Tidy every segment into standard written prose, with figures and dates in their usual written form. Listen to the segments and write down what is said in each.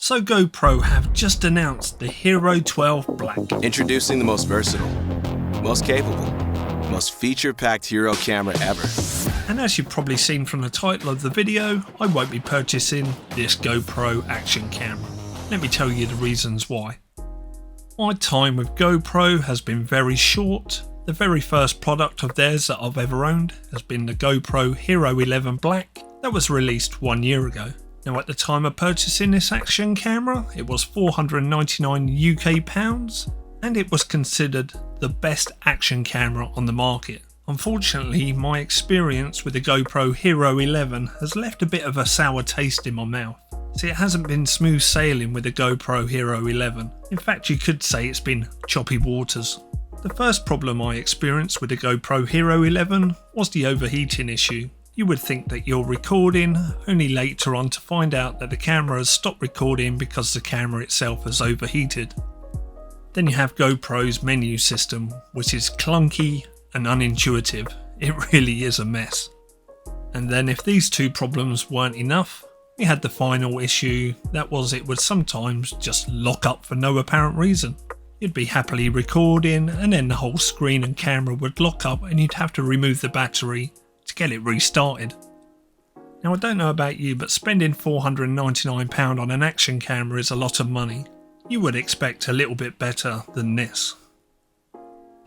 So GoPro have just announced the Hero 12 Black. Introducing the most versatile, most capable, most feature-packed Hero camera ever. And as you've probably seen from the title of the video, I won't be purchasing this GoPro action camera. Let me tell you the reasons why. My time with GoPro has been very short. The very first product of theirs that I've ever owned has been the GoPro Hero 11 Black that was released 1 year ago. Now at the time of purchasing this action camera, it was £499 UK and it was considered the best action camera on the market. Unfortunately, my experience with the GoPro Hero 11 has left a bit of a sour taste in my mouth. See, it hasn't been smooth sailing with the GoPro Hero 11. In fact, you could say it's been choppy waters. The first problem I experienced with the GoPro Hero 11 was the overheating issue. You would think that you're recording, only later on to find out that the camera has stopped recording because the camera itself has overheated. Then you have GoPro's menu system, which is clunky and unintuitive. It really is a mess. And then if these two problems weren't enough, we had the final issue, that was it would sometimes just lock up for no apparent reason. You'd be happily recording and then the whole screen and camera would lock up and you'd have to remove the battery to get it restarted. Now I don't know about you, but spending £499 on an action camera is a lot of money. You would expect a little bit better than this.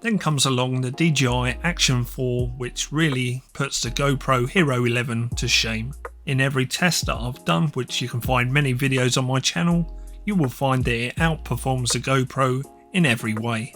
Then comes along the DJi Action 4, which really puts the GoPro Hero 11 to shame. In every test that I've done, which you can find many videos on my channel, you will find that it outperforms the GoPro in every way.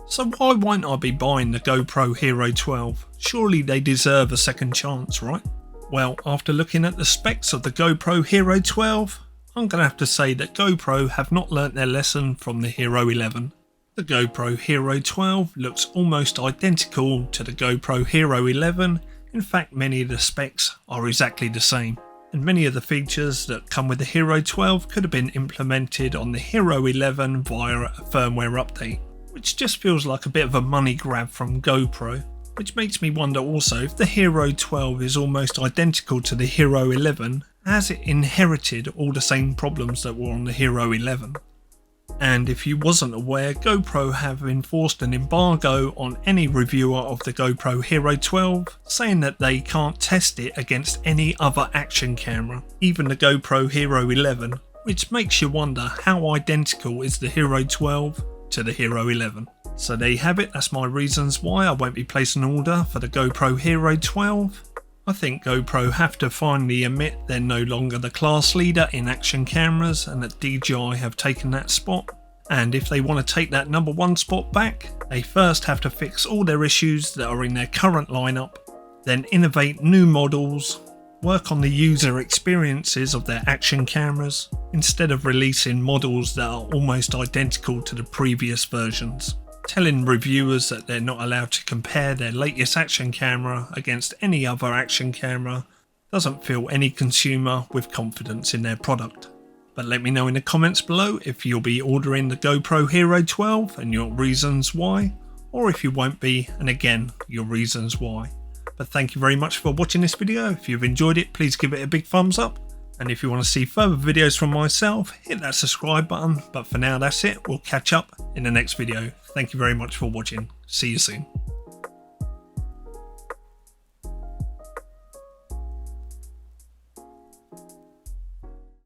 So why won't I be buying the GoPro Hero 12? Surely they deserve a second chance, right? Well, after looking at the specs of the GoPro Hero 12, I'm going to have to say that GoPro have not learnt their lesson from the Hero 11. The GoPro Hero 12 looks almost identical to the GoPro Hero 11. In fact, many of the specs are exactly the same. And many of the features that come with the Hero 12 could have been implemented on the Hero 11 via a firmware update, which just feels like a bit of a money grab from GoPro. Which makes me wonder also, if the Hero 12 is almost identical to the Hero 11, has it inherited all the same problems that were on the Hero 11? And if you wasn't aware, GoPro have enforced an embargo on any reviewer of the GoPro Hero 12, saying that they can't test it against any other action camera, even the GoPro Hero 11, which makes you wonder how identical is the Hero 12 to the Hero 11. So there you have it, that's my reasons why I won't be placing an order for the GoPro Hero 12. I think GoPro have to finally admit they're no longer the class leader in action cameras and that DJi have taken that spot. And if they want to take that #1 spot back, they first have to fix all their issues that are in their current lineup, then innovate new models, work on the user experiences of their action cameras, instead of releasing models that are almost identical to the previous versions. Telling reviewers that they're not allowed to compare their latest action camera against any other action camera doesn't fill any consumer with confidence in their product. But let me know in the comments below if you'll be ordering the GoPro Hero 12 and your reasons why, or if you won't be, and again your reasons why. But thank you very much for watching this video. If you've enjoyed it, please give it a big thumbs up. And if you want to see further videos from myself, hit that subscribe button. But for now, that's it. We'll catch up in the next video. Thank you very much for watching. See you soon.